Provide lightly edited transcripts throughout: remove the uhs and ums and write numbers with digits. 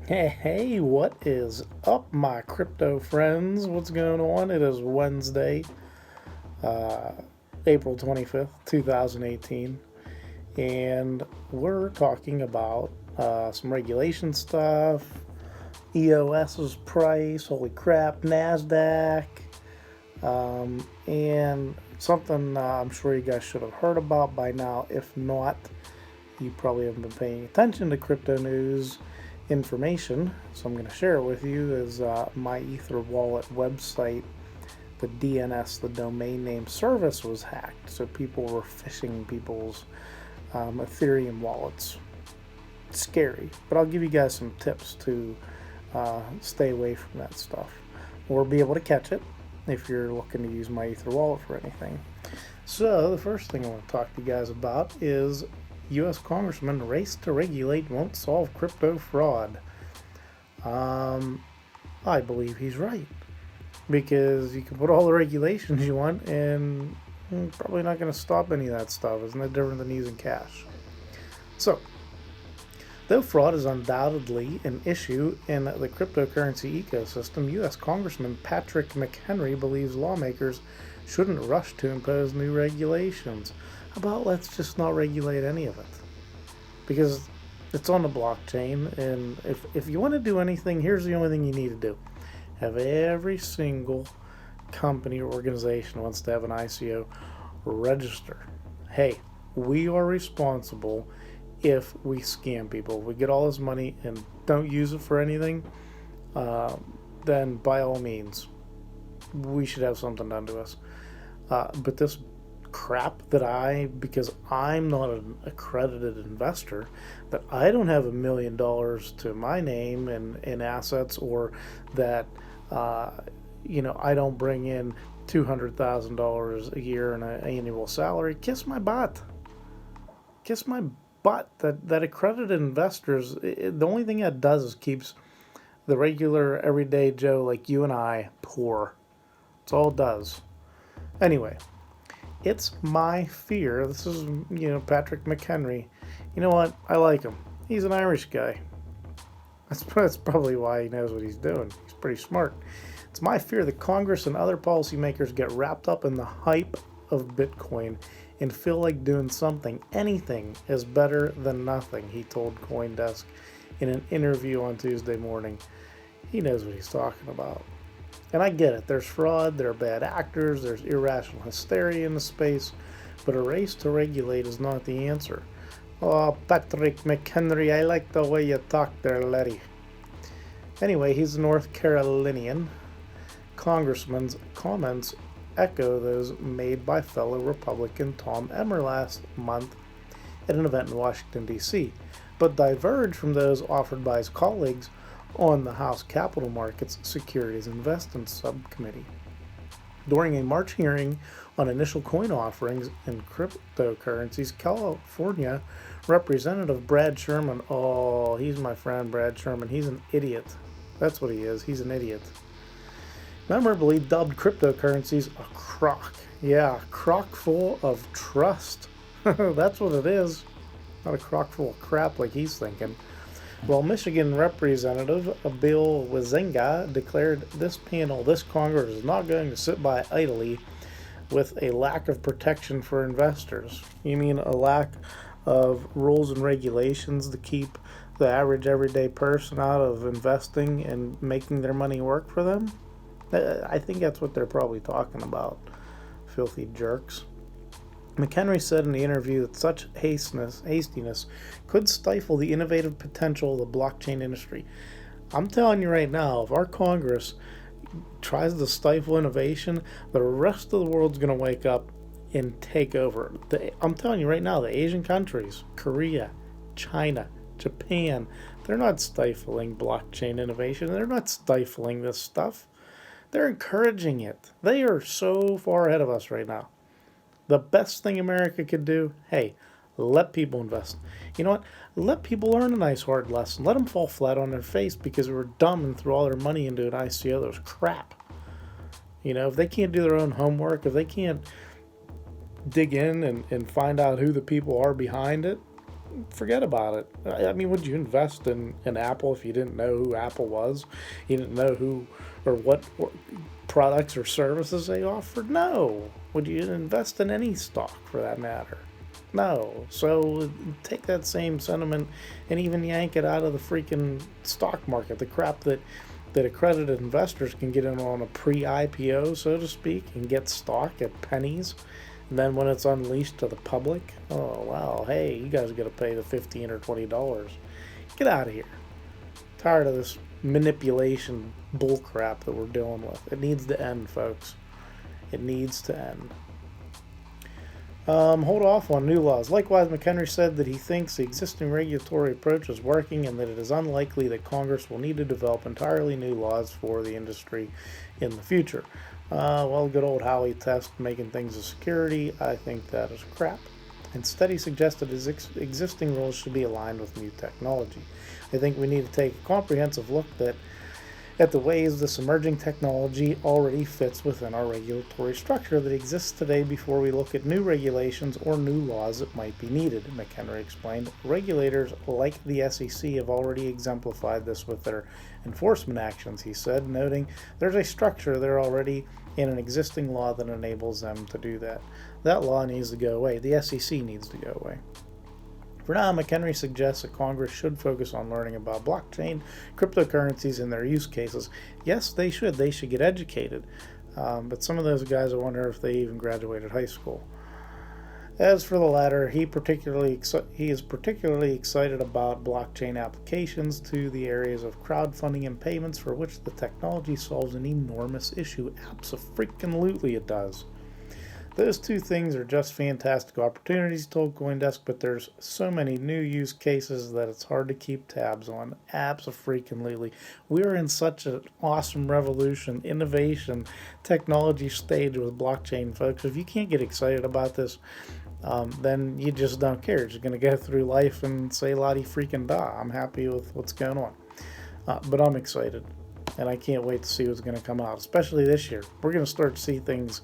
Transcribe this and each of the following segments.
Hey, what is up, my crypto friends? What's going on? It is Wednesday, uh, April 25th, 2018, and we're talking about some regulation stuff, EOS's price, holy crap, Nasdaq, and something I'm sure you guys should have heard about by now. If not, you probably haven't been paying attention to crypto news information, so I'm going to share it with you. Is my Ether wallet website, the DNS, the domain name service, was hacked, so people were phishing people's Ethereum wallets. It's scary, but I'll give you guys some tips to stay away from that stuff or be able to catch it if you're looking to use my Ether wallet for anything. So the first thing I want to talk to you guys about is U.S. Congressman race to regulate won't solve crypto fraud. I believe he's right, because you can put all the regulations you want and probably not going to stop any of that stuff. Isn't that different than using cash? So, though fraud is undoubtedly an issue in the cryptocurrency ecosystem, U.S. Congressman Patrick McHenry believes lawmakers shouldn't rush to impose new regulations. How about let's just not regulate any of it? Because it's on the blockchain, and if you want to do anything, here's the only thing you need to do. Have every single company or organization who wants to have an ICO register. Hey, we are responsible if we scam people. If we get all this money and don't use it for anything, then by all means, we should have something done to us. But this crap that because I'm not an accredited investor, that I don't have $1 million to my name in assets, or that I don't bring in $200,000 a year in an annual salary. Kiss my butt. That accredited investors, the only thing that does is keeps the regular everyday Joe like you and I poor. That's all it does. Anyway, it's my fear. This is, Patrick McHenry. You know what? I like him. He's an Irish guy. That's probably why he knows what he's doing. He's pretty smart. It's my fear that Congress and other policymakers get wrapped up in the hype of Bitcoin and feel like doing something, anything, is better than nothing, he told CoinDesk in an interview on Tuesday morning. He knows what he's talking about. And I get it. There's fraud, there are bad actors, there's irrational hysteria in the space, but a race to regulate is not the answer. Oh, Patrick McHenry, I like the way you talk there, laddie. Anyway, he's a North Carolinian. Congressman's comments echo those made by fellow Republican Tom Emmer last month at an event in Washington, D.C., but diverge from those offered by his colleagues on the House Capital Markets Securities Investment Subcommittee. During a March hearing on initial coin offerings in cryptocurrencies, California Representative Brad Sherman, he's my friend Brad Sherman, he's an idiot. That's what he is, he's an idiot. Memorably dubbed cryptocurrencies a crock. Yeah, a crock full of trust. That's what it is. Not a crock full of crap like he's thinking. Well, Michigan Representative Bill Wizenga declared this Congress is not going to sit by idly with a lack of protection for investors. You mean a lack of rules and regulations to keep the average everyday person out of investing and making their money work for them? I think that's what they're probably talking about, filthy jerks. McHenry said in the interview that such hastiness could stifle the innovative potential of the blockchain industry. I'm telling you right now, if our Congress tries to stifle innovation, the rest of the world's going to wake up and take over. I'm telling you right now, the Asian countries, Korea, China, Japan, they're not stifling blockchain innovation. They're not stifling this stuff. They're encouraging it. They are so far ahead of us right now. The best thing America could do, hey, let people invest. You know what? Let people learn a nice hard lesson. Let them fall flat on their face because they were dumb and threw all their money into an ICO that was crap. If they can't do their own homework, if they can't dig in and find out who the people are behind it, forget about it. I mean, would you invest in Apple if you didn't know who Apple was? You didn't know who or what products or services they offered? No. Would you invest in any stock for that matter? No. So take that same sentiment and even yank it out of the freaking stock market. The crap that accredited investors can get in on a pre-IPO, so to speak, and get stock at pennies. And then when it's unleashed to the public, oh wow, hey, you guys got to pay the $15 or $20. Get out of here. Tired of this manipulation bullcrap that we're dealing with. It needs to end, folks. It needs to end. Hold off on new laws. Likewise, McHenry said that he thinks the existing regulatory approach is working and that it is unlikely that Congress will need to develop entirely new laws for the industry in the future. Well, good old Howie Test making things a security, I think that is crap. Instead, he suggested his existing rules should be aligned with new technology. I think we need to take a comprehensive look at the ways this emerging technology already fits within our regulatory structure that exists today before we look at new regulations or new laws that might be needed, McHenry explained. Regulators like the SEC have already exemplified this with their enforcement actions, he said, noting there's a structure there already in an existing law that enables them to do that. That law needs to go away. The SEC needs to go away. For now, McHenry suggests that Congress should focus on learning about blockchain, cryptocurrencies, and their use cases. Yes, they should. They should get educated. But some of those guys, I wonder if they even graduated high school. As for the latter, he is particularly excited about blockchain applications to the areas of crowdfunding and payments for which the technology solves an enormous issue. Abso-freaking-lutely it does. Those two things are just fantastic opportunities, told CoinDesk, but there's so many new use cases that it's hard to keep tabs on. Abso-freaking-lutely. We're in such an awesome revolution, innovation, technology stage with blockchain, folks. If you can't get excited about this, then you just don't care. You're just going to go through life and say la-di freaking da. I'm happy with what's going on. But I'm excited, and I can't wait to see what's going to come out, especially this year. We're going to start to see things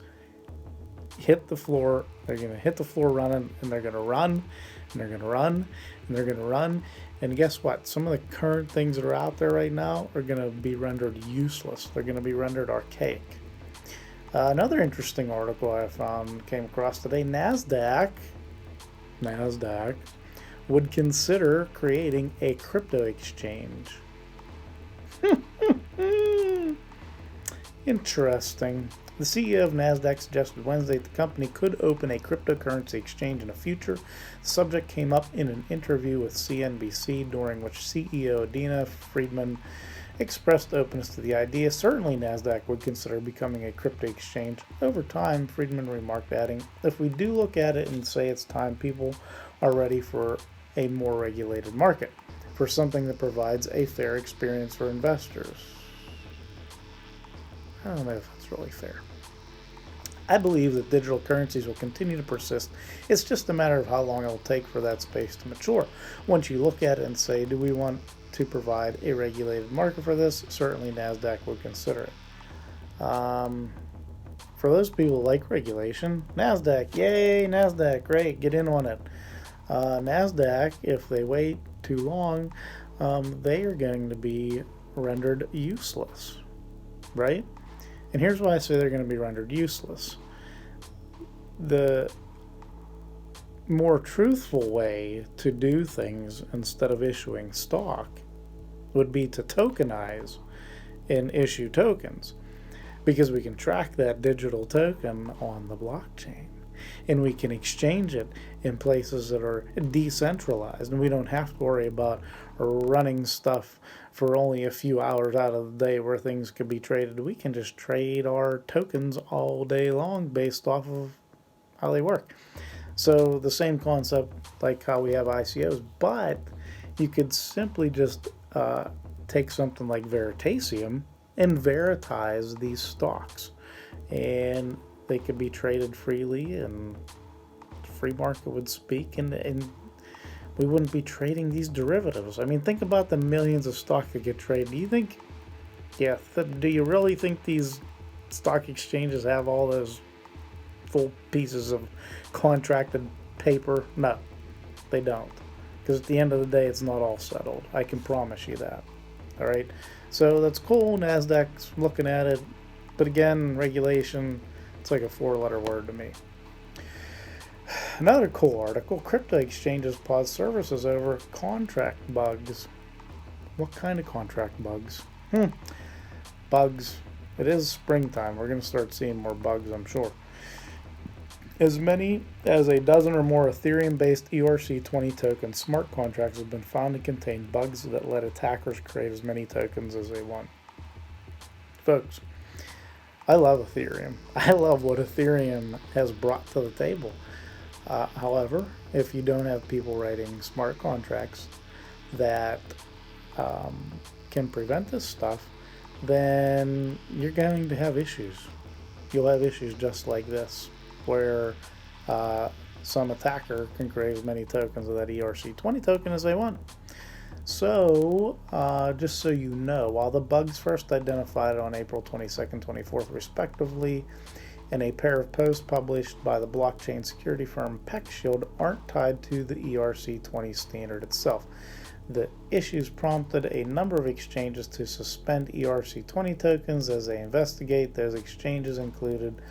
hit the floor. They're going to hit the floor running, and they're going to run, and they're going to run, and they're going to run. And guess what? Some of the current things that are out there right now are going to be rendered useless. They're going to be rendered archaic. Another interesting article I came across today, Nasdaq would consider creating a crypto exchange. Interesting. The CEO of Nasdaq suggested Wednesday that the company could open a cryptocurrency exchange in the future. The subject came up in an interview with CNBC, during which CEO Adena Friedman expressed openness to the idea. Certainly Nasdaq would consider becoming a crypto exchange over time, Friedman remarked, adding, if we do look at it and say it's time, people are ready for a more regulated market, for something that provides a fair experience for investors. I don't know if that's really fair. I believe that digital currencies will continue to persist. It's just a matter of how long it will take for that space to mature. Once you look at it and say, do we want to provide a regulated market for this? Certainly NASDAQ would consider it. For those people who like regulation, NASDAQ, yay, NASDAQ, great, get in on it. NASDAQ, if they wait too long, they are going to be rendered useless, right? And here's why I say they're going to be rendered useless. The more truthful way to do things instead of issuing stock would be to tokenize and issue tokens, because we can track that digital token on the blockchain and we can exchange it in places that are decentralized, and we don't have to worry about running stuff for only a few hours out of the day where things could be traded. We can just trade our tokens all day long based off of how they work. So the same concept like how we have ICOs, but you could simply just take something like Veritasium and veritize these stocks, and they could be traded freely, and the free market would speak, and we wouldn't be trading these derivatives. I mean, think about the millions of stock that get traded. Do you think, do you really think these stock exchanges have all those full pieces of contracted paper? No, they don't. because at the end of the day, it's not all settled. I can promise you that. All right, so that's cool. Nasdaq's looking at it, but again, regulation, it's like a 4-letter word to me. Another cool article: crypto exchanges pause services over contract bugs. What kind of contract bugs? Bugs. It is springtime. We're going to start seeing more bugs, I'm sure. As many as a dozen or more Ethereum-based ERC20 token smart contracts have been found to contain bugs that let attackers create as many tokens as they want. Folks, I love Ethereum. I love what Ethereum has brought to the table. However, if you don't have people writing smart contracts that can prevent this stuff, then you're going to have issues. You'll have issues just like this, where some attacker can create as many tokens of that ERC20 token as they want. So, just so you know, while the bugs first identified on April 22nd, 24th, respectively, in a pair of posts published by the blockchain security firm PeckShield, aren't tied to the ERC20 standard itself. The issues prompted a number of exchanges to suspend ERC20 tokens as they investigate. Those exchanges included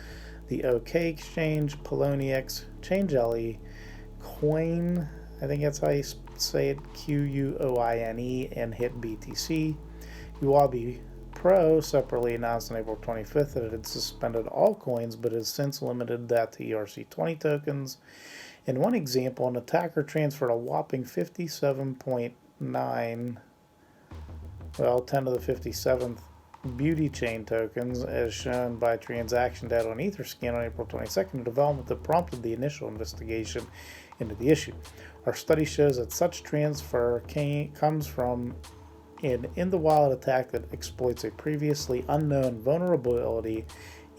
the OK Exchange, Poloniex, ChangeLE, Coin, I think that's how you say it, QUOINE, and HitBTC. Huobi Pro separately announced on April 25th that it had suspended all coins, but has since limited that to ERC20 tokens. In one example, an attacker transferred a whopping 57.9, 10 to the 57th beauty chain tokens, as shown by transaction data on Etherscan on April 22nd, a development that prompted the initial investigation into the issue. Our study shows that such transfer comes from an in-the-wild attack that exploits a previously unknown vulnerability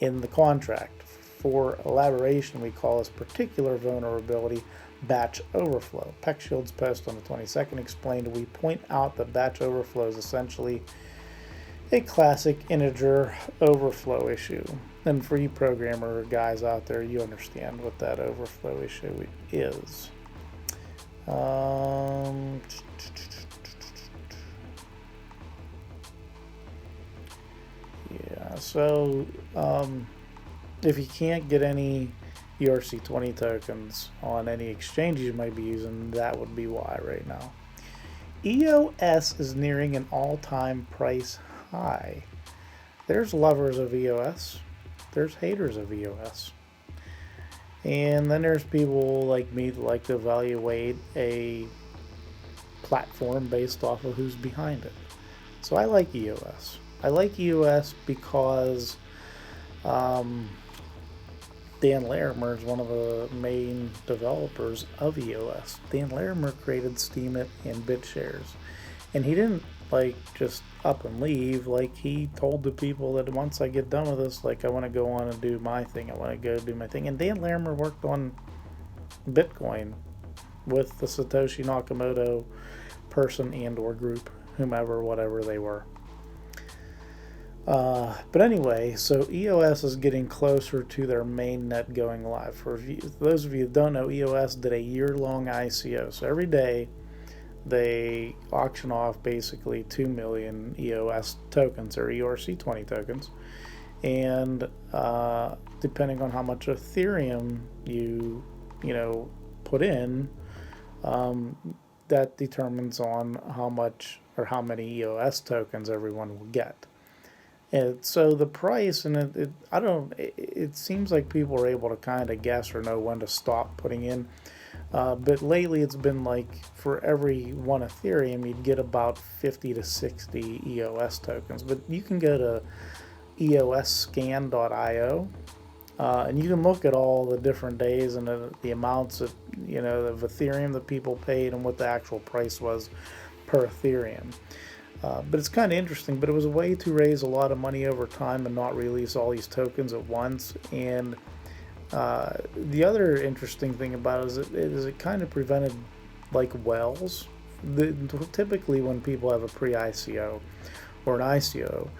in the contract. For elaboration, we call this particular vulnerability batch overflow. PeckShield's post on the 22nd explained, we point out that batch overflow is essentially a classic integer overflow issue. And for you programmer guys out there, you understand what that overflow issue is. So if you can't get any ERC20 tokens on any exchange you might be using, that would be why right now. EOS is nearing an all-time price high. There's lovers of EOS. There's haters of EOS. And then there's people like me that like to evaluate a platform based off of who's behind it. So I like EOS. I like EOS because Dan Larimer is one of the main developers of EOS. Dan Larimer created Steemit and BitShares. And he didn't just up and leave. He told the people that once I get done with this, I want to go on and do my thing. I want to go do my thing. And Dan Larimer worked on Bitcoin with the Satoshi Nakamoto person and or group, whomever, whatever they were. But anyway, so EOS is getting closer to their main net going live. For those of you who don't know, EOS did a year-long ICO. So every day they auction off basically 2 million EOS tokens, or ERC20 tokens. And depending on how much Ethereum you put in, that determines on how much or how many EOS tokens everyone will get. And so the price, and it seems like people are able to kind of guess or know when to stop putting in. But lately it's been for every one Ethereum, you'd get about 50 to 60 EOS tokens. But you can go to eosscan.io, and you can look at all the different days and the amounts of Ethereum that people paid and what the actual price was per Ethereum. But it's kind of interesting, but it was a way to raise a lot of money over time and not release all these tokens at once. And the other interesting thing about it is it kind of prevented whales. Typically when people have a pre-ICO or an ICO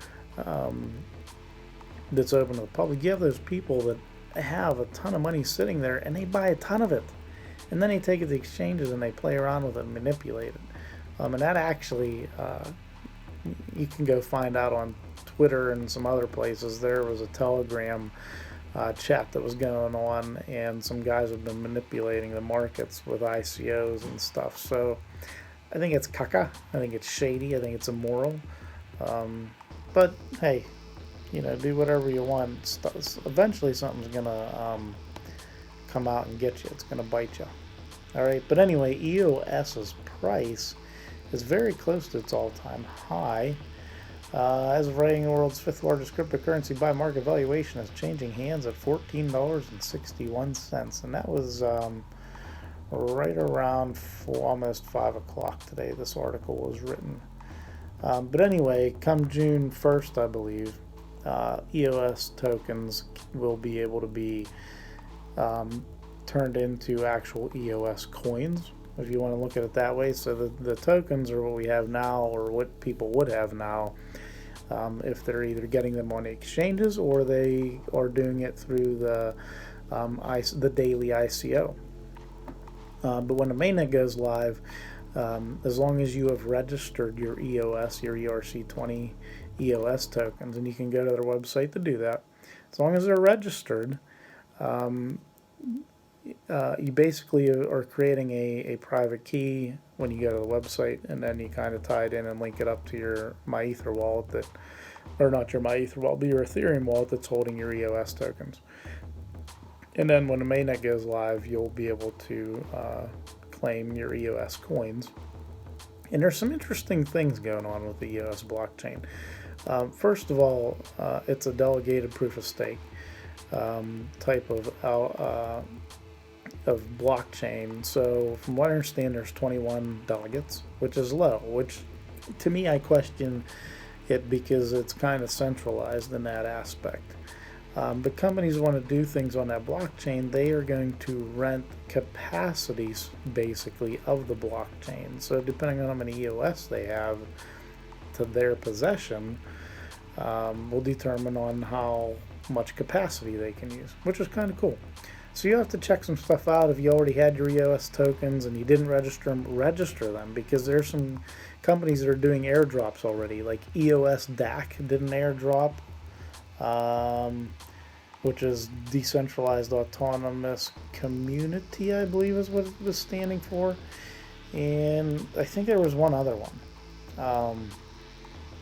that's open to the public, you have those people that have a ton of money sitting there and they buy a ton of it. and then they take it to exchanges and they play around with it and manipulate it. And that actually, you can go find out on Twitter and some other places. There was a Telegram chat that was going on, and some guys have been manipulating the markets with ICOs and stuff. So I think it's caca. I think it's shady. I think it's immoral. But hey, do whatever you want. Eventually something's gonna come out and get you. It's gonna bite you. All right. But anyway, EOS's price is very close to its all-time high. As of writing, the world's fifth largest cryptocurrency by market valuation is changing hands at $14.61, and that was right around almost 5 o'clock today. This article was written. But anyway, come June 1st, I believe, EOS tokens will be able to be turned into actual EOS coins, if you want to look at it that way. So the tokens are what we have now, or what people would have now, if they're either getting them on exchanges or they are doing it through the daily ICO. But when the mainnet goes live, as long as you have registered your EOS, your ERC20 EOS tokens, and you can go to their website to do that, as long as they're registered, you basically are creating a private key when you go to the website, and then you kind of tie it in and link it up to your MyEther wallet or not your MyEther wallet, but your Ethereum wallet that's holding your EOS tokens. And then when the mainnet goes live, you'll be able to claim your EOS coins. And there's some interesting things going on with the EOS blockchain. First of all, it's a delegated proof of stake type of blockchain. So from what I understand, there's 21 delegates, which is low, which to me, I question it because it's kind of centralized in that aspect. But companies want to do things on that blockchain. They are going to rent capacities basically of the blockchain. So depending on how many EOS they have to their possession, will determine on how much capacity they can use, which is kind of cool. So you have to check some stuff out. If you already had your EOS tokens and you didn't register them, because there's some companies that are doing airdrops already, like EOS DAC did an airdrop, which is Decentralized Autonomous Community, I believe is what it was standing for. And I think there was one other one.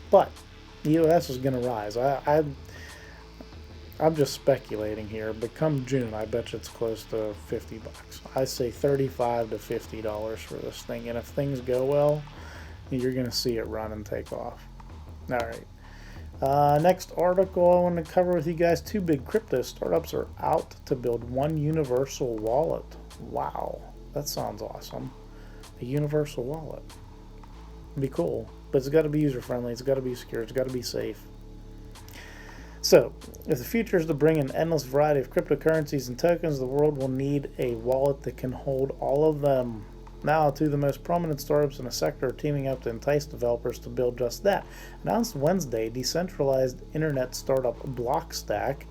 But EOS is going to rise. I'm just speculating here, but come June, I bet you it's close to $50. I say $35 to $50 for this thing, and if things go well, you're going to see it run and take off. All right. Next article I want to cover with you guys: 2 big crypto startups are out to build one universal wallet. Wow, that sounds awesome. A universal wallet. It'd be cool, but it's got to be user-friendly, it's got to be secure, it's got to be safe. So, if the future is to bring an endless variety of cryptocurrencies and tokens, the world will need a wallet that can hold all of them. Now, 2 of the most prominent startups in the sector are teaming up to entice developers to build just that. Announced Wednesday, decentralized internet startup Blockstack,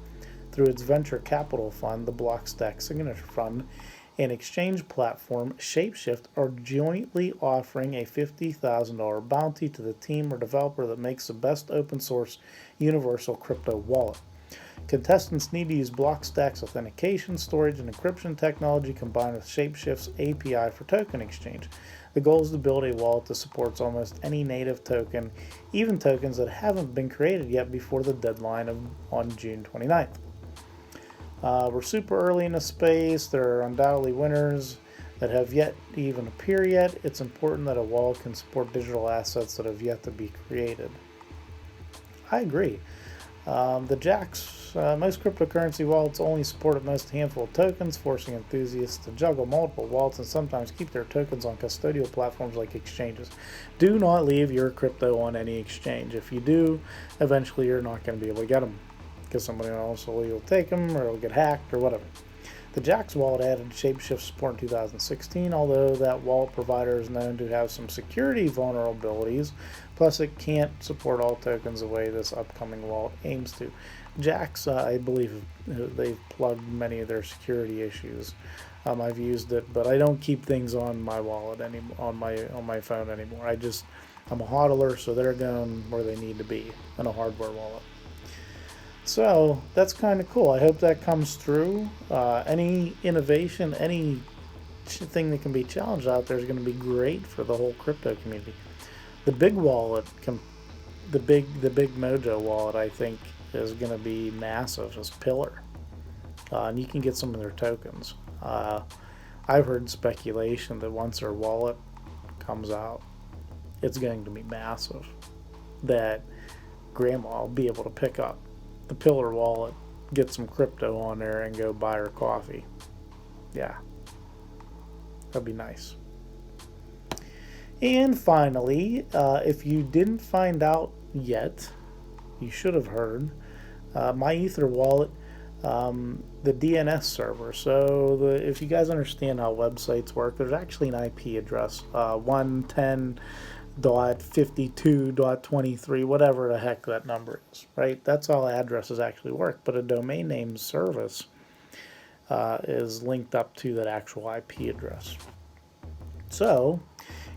through its venture capital fund, the Blockstack Signature Fund, and exchange platform ShapeShift, are jointly offering a $50,000 bounty to the team or developer that makes the best open source universal crypto wallet. Contestants need to use Blockstack's authentication, storage, and encryption technology combined with ShapeShift's API for token exchange. The goal is to build a wallet that supports almost any native token, even tokens that haven't been created yet before the deadline on June 29th. We're super early in the space. There are undoubtedly winners that have yet to even appear yet. It's important that a wallet can support digital assets that have yet to be created. I agree. The JAX, most cryptocurrency wallets only support at most a handful of tokens, forcing enthusiasts to juggle multiple wallets and sometimes keep their tokens on custodial platforms like exchanges. Do not leave your crypto on any exchange. If you do, eventually you're not going to be able to get them, because somebody else will take them, or it'll get hacked, or whatever. The JAX wallet added ShapeShift support in 2016, although that wallet provider is known to have some security vulnerabilities, plus it can't support all tokens the way this upcoming wallet aims to. JAX, I believe, they've plugged many of their security issues I've used it, but I don't keep things on my wallet anymore, on my phone anymore. I'm a hodler, so they're going where they need to be in a hardware wallet. So that's kind of cool. I hope that comes through. Any innovation, any thing that can be challenged out there is going to be great for the whole crypto community. The big wallet, the big Mojo wallet, I think is going to be massive as Pillar, and you can get some of their tokens. I've heard speculation that once their wallet comes out, it's going to be massive. That grandma will be able to pick up the Pillar wallet, get some crypto on there, and go buy her coffee. Yeah, that'd be nice. And finally, if you didn't find out yet, you should have heard. My Ether wallet, the DNS server. So if you guys understand how websites work, there's actually an IP address, 110.52.23, whatever the heck that number is, right? That's how addresses actually work. But a domain name service is linked up to that actual IP address. So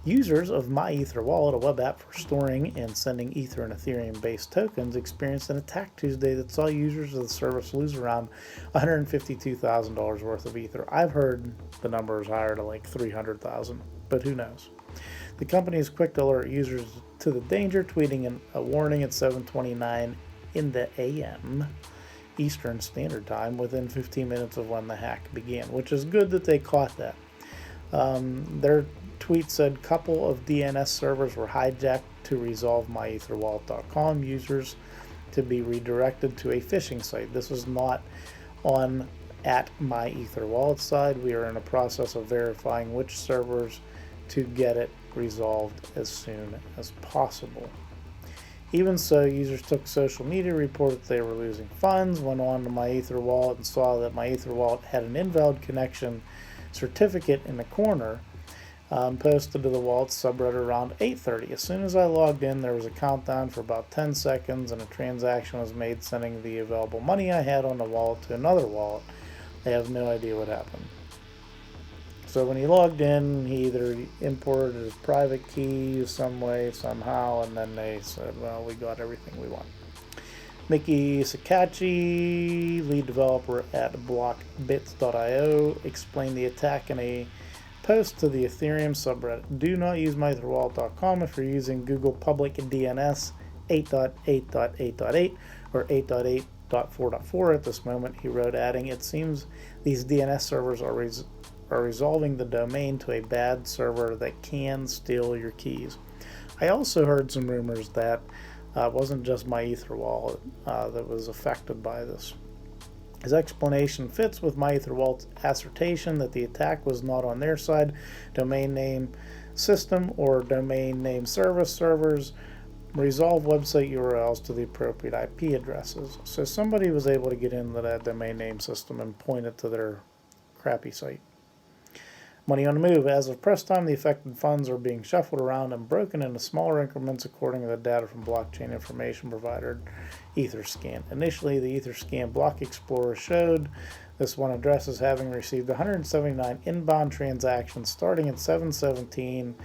users of My Ether Wallet, a web app for storing and sending Ether and Ethereum-based tokens, experienced an attack Tuesday that saw users of the service lose around $152,000 worth of Ether. I've heard the number is higher to like 300,000, but who knows? The company is quick to alert users to the danger, tweeting a warning at 7:29 in the AM Eastern Standard Time within 15 minutes of when the hack began, which is good that they caught that. Their tweet said couple of DNS servers were hijacked to resolve myetherwallet.com users to be redirected to a phishing site. This was not on at My Ether Wallet side. We are in a process of verifying which servers to get it resolved as soon as possible. Even so, users took social media, reported they were losing funds, went on to My Ether Wallet and saw that My Ether Wallet had an invalid connection certificate in the corner, posted to the wallet subreddit around 8:30. As soon as I logged in, there was a countdown for about 10 seconds and a transaction was made sending the available money I had on the wallet to another wallet. I have no idea what happened. So when he logged in, he either imported his private key some way, somehow, and then they said, well, we got everything we want. Mickey Sakachi, lead developer at blockbits.io, explained the attack in a post to the Ethereum subreddit. Do not use myetherwallet.com if you're using Google Public DNS 8.8.8.8 or 8.8.4.4 at this moment, he wrote, adding, it seems these DNS servers are resolving the domain to a bad server that can steal your keys. I also heard some rumors that it wasn't just My Ether Wallet that was affected by this. His explanation fits with My Ether Wallet's assertion that the attack was not on their side. Domain name system or domain name service servers resolve website URLs to the appropriate IP addresses. So somebody was able to get into that domain name system and point it to their crappy site. Money on the move. As of press time, the affected funds are being shuffled around and broken into smaller increments according to the data from blockchain information provider Etherscan. Initially, the Etherscan Block Explorer showed this one address as having received 179 inbound transactions starting at 7:17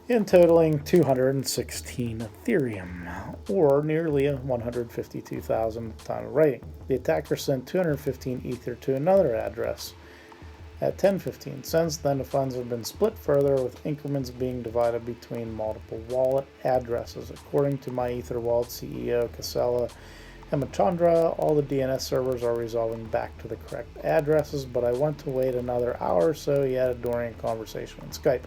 and totaling 216 Ethereum, or nearly 152,000 at the time of writing. The attacker sent 215 Ether to another address at 10:15. Since then, the funds have been split further, with increments being divided between multiple wallet addresses. According to My Ether Wallet CEO Casella Hemachandra, all the DNS servers are resolving back to the correct addresses, but I want to wait another hour or so, he added during a conversation on Skype.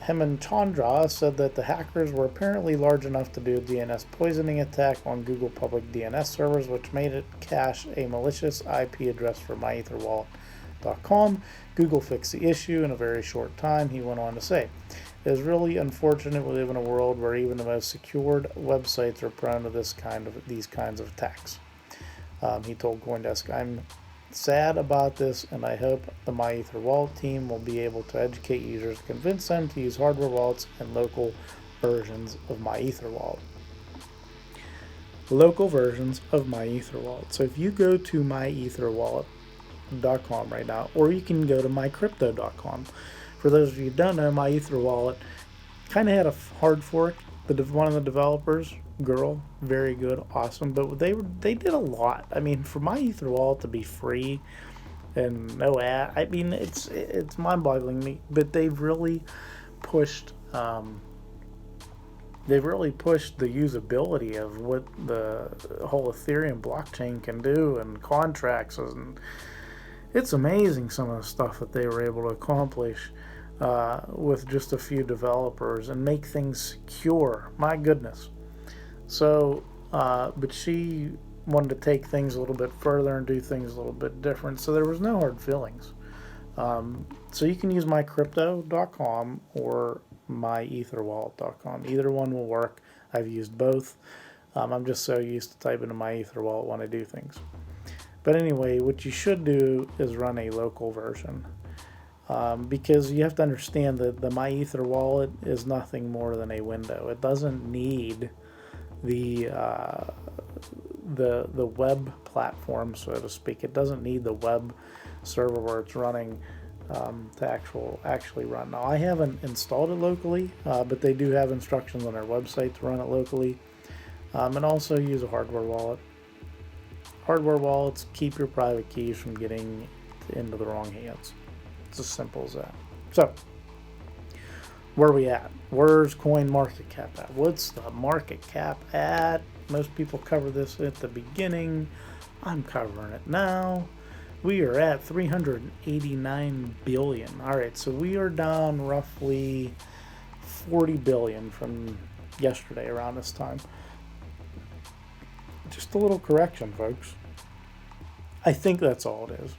Hemachandra said that the hackers were apparently large enough to do a DNS poisoning attack on Google public DNS servers, which made it cache a malicious IP address for myetherwallet.com. Google fixed the issue in a very short time, he went on to say. It is really unfortunate we live in a world where even the most secured websites are prone to these kinds of attacks. He told CoinDesk, I'm sad about this, and I hope the My Ether Wallet team will be able to educate users, convince them to use hardware wallets and local versions of My Ether Wallet. Local versions of My Ether Wallet. So if you go to myetherwallet.com right now, or you can go to mycrypto.com. For those of you who don't know, my Ether wallet kind of had a hard fork. One of the developers, girl, very good, awesome, but they did a lot. I mean, for my Ether wallet to be free and no ad, I mean, it's mind-boggling to me. But they've really pushed the usability of what the whole Ethereum blockchain can do, and contracts, and it's amazing some of the stuff that they were able to accomplish with just a few developers and make things secure. My goodness. So, but she wanted to take things a little bit further and do things a little bit different. So there was no hard feelings. So you can use mycrypto.com or myetherwallet.com. Either one will work. I've used both. I'm just so used to typing in my Ether wallet when I do things. But anyway, what you should do is run a local version. Because you have to understand that the My Ether wallet is nothing more than a window. It doesn't need the web platform, so to speak. It doesn't need the web server where it's running to actually run. Now, I haven't installed it locally, but they do have instructions on their website to run it locally, and also use a hardware wallet. Hardware wallets keep your private keys from getting into the wrong hands. It's as simple as that. So, where are we at? Where's coin market cap at? What's the market cap at? Most people cover this at the beginning. I'm covering it now. We are at 389 billion. All right, so we are down roughly 40 billion from yesterday around this time. Just a little correction, folks. I think that's all it is.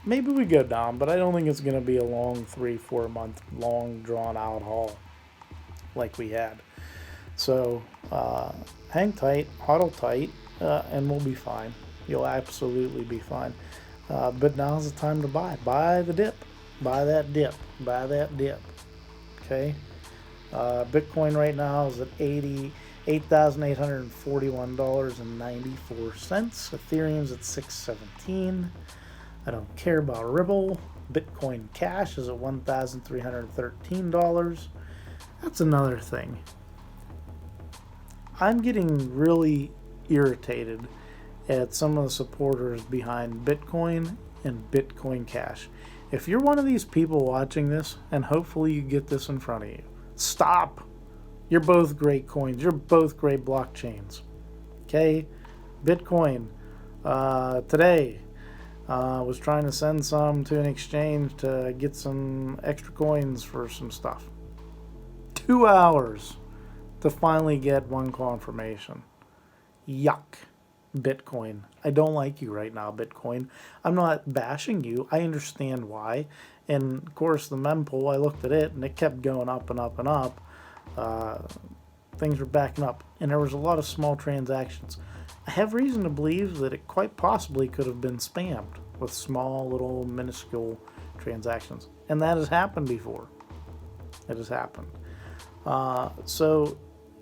Maybe we go down, but I don't think it's going to be a long 3-4 month long drawn out haul like we had. So hang tight, hodl tight, and we'll be fine. You'll absolutely be fine. But now's the time to buy. Buy the dip. Buy that dip. Buy that dip. Okay. Bitcoin right now is at $8,841.94. Ethereum's at $617. I don't care about Ripple. Bitcoin Cash is at $1,313. That's another thing. I'm getting really irritated at some of the supporters behind Bitcoin and Bitcoin Cash. If you're one of these people watching this, and hopefully you get this in front of you, stop. You're both great coins. You're both great blockchains. Okay? Bitcoin today was trying to send some to an exchange to get some extra coins for some stuff. 2 hours to finally get one confirmation. Yuck. Bitcoin. I don't like you right now, Bitcoin. I'm not bashing you. I understand why. And of course, the mempool, I looked at it and it kept going up and up and up. Things were backing up, and there was a lot of small transactions. I have reason to believe that it quite possibly could have been spammed with small, little, minuscule transactions. And that has happened before. It has happened. So,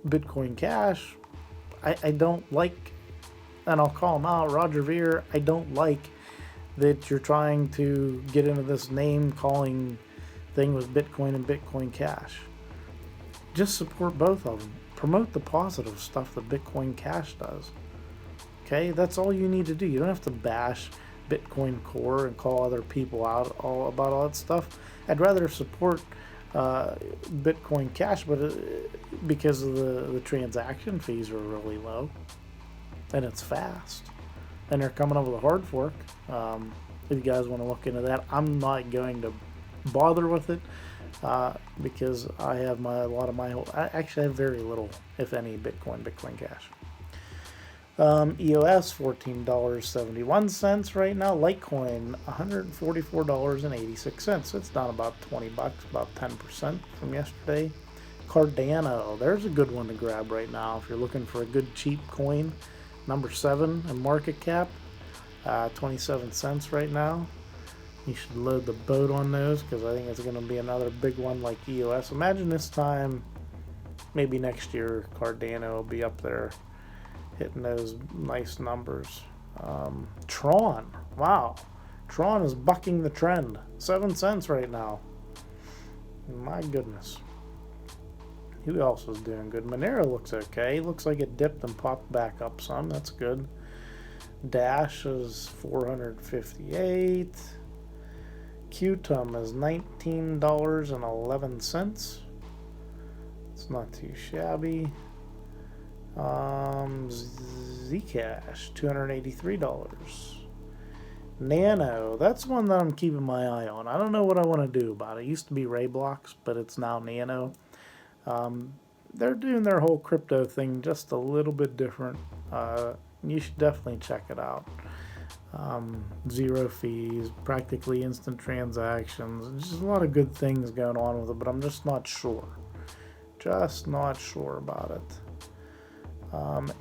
Bitcoin Cash, I don't like, and I'll call him out, Roger Ver, I don't like that you're trying to get into this name-calling thing with Bitcoin and Bitcoin Cash. Just support both of them. Promote the positive stuff that Bitcoin Cash does. Okay, that's all you need to do. You don't have to bash Bitcoin Core and call other people out about all that stuff. I'd rather support Bitcoin Cash, but because of the transaction fees are really low, and it's fast, and they're coming up with a hard fork. If you guys want to look into that, I'm not going to bother with it because I have I actually have very little, if any, Bitcoin Cash. EOS $14.71 right now. Litecoin $144.86. It's down about $20, about 10% from yesterday. Cardano, there's a good one to grab right now if you're looking for a good cheap coin. Number 7 in market cap, 27 cents right now. You should load the boat on those because I think it's going to be another big one like EOS. Imagine this time, maybe next year, Cardano will be up there hitting those nice numbers. Tron, wow. Tron is bucking the trend. 7 cents right now. My goodness. Who else is doing good? Monero looks okay. Looks like it dipped and popped back up some. That's good. Dash is 458. QTUM is $19.11. It's not too shabby. Zcash, $283. Nano, that's one that I'm keeping my eye on. I don't know what I want to do about it. It used to be Rayblocks, but it's now Nano. They're doing their whole crypto thing just a little bit different. You should definitely check it out. Zero fees, practically instant transactions. Just a lot of good things going on with it, but I'm just not sure. Just not sure about it.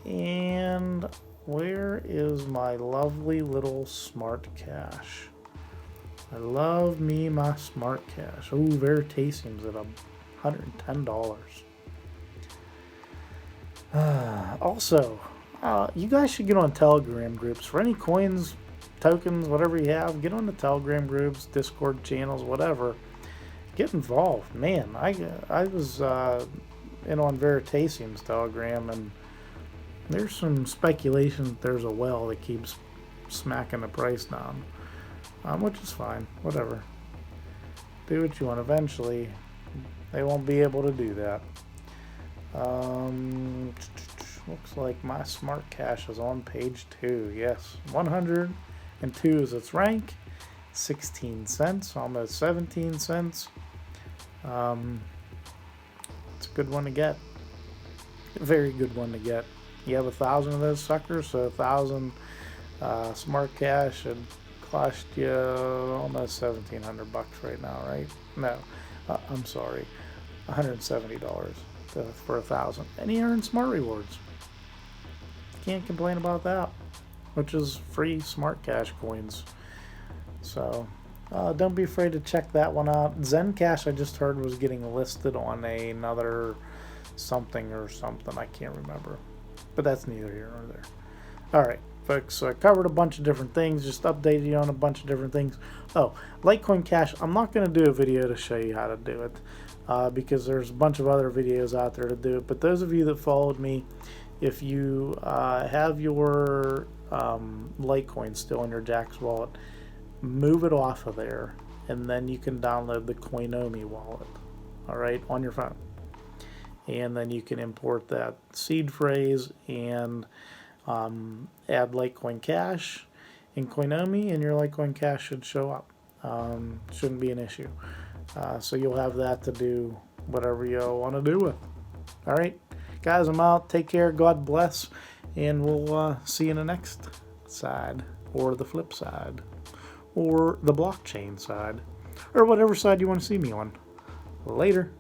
And where is my lovely little smart cash? I love me my smart cash. Oh, Veritasium's at $110. Also, you guys should get on Telegram groups. For any coins, tokens, whatever you have, get on the Telegram groups, Discord channels, whatever. Get involved. Man, I was in on Veritasium's Telegram, and there's some speculation that there's a well that keeps smacking the price down, which is fine. Whatever. Do what you want. Eventually, they won't be able to do that. Looks like my smart cash is on page 2. Yes, 102 is its rank. 16 cents, almost 17 cents. It's a good one to get. A very good one to get. You have 1,000 of those suckers, so 1,000 smart cash should cost you almost $1,700 right now, right? No, I'm sorry, $170 for 1,000, and you earn smart rewards. Can't complain about that, which is free smart cash coins. So don't be afraid to check that one out. Zencash, I just heard, was getting listed on another something or something. I can't remember. But that's neither here nor there. All right, folks. So I covered a bunch of different things. Just updated you on a bunch of different things. Oh, Litecoin Cash. I'm not going to do a video to show you how to do it because there's a bunch of other videos out there to do it. But those of you that followed me, if you have your Litecoin still in your Jax wallet, move it off of there, and then you can download the Coinomi wallet, all right, on your phone. And then you can import that seed phrase and add Litecoin Cash in Coinomi, and your Litecoin Cash should show up. Shouldn't be an issue. So you'll have that to do whatever you want to do with. All right, guys, I'm out. Take care. God bless. And we'll see you in the next side, or the flip side, or the blockchain side, or whatever side you want to see me on. Later.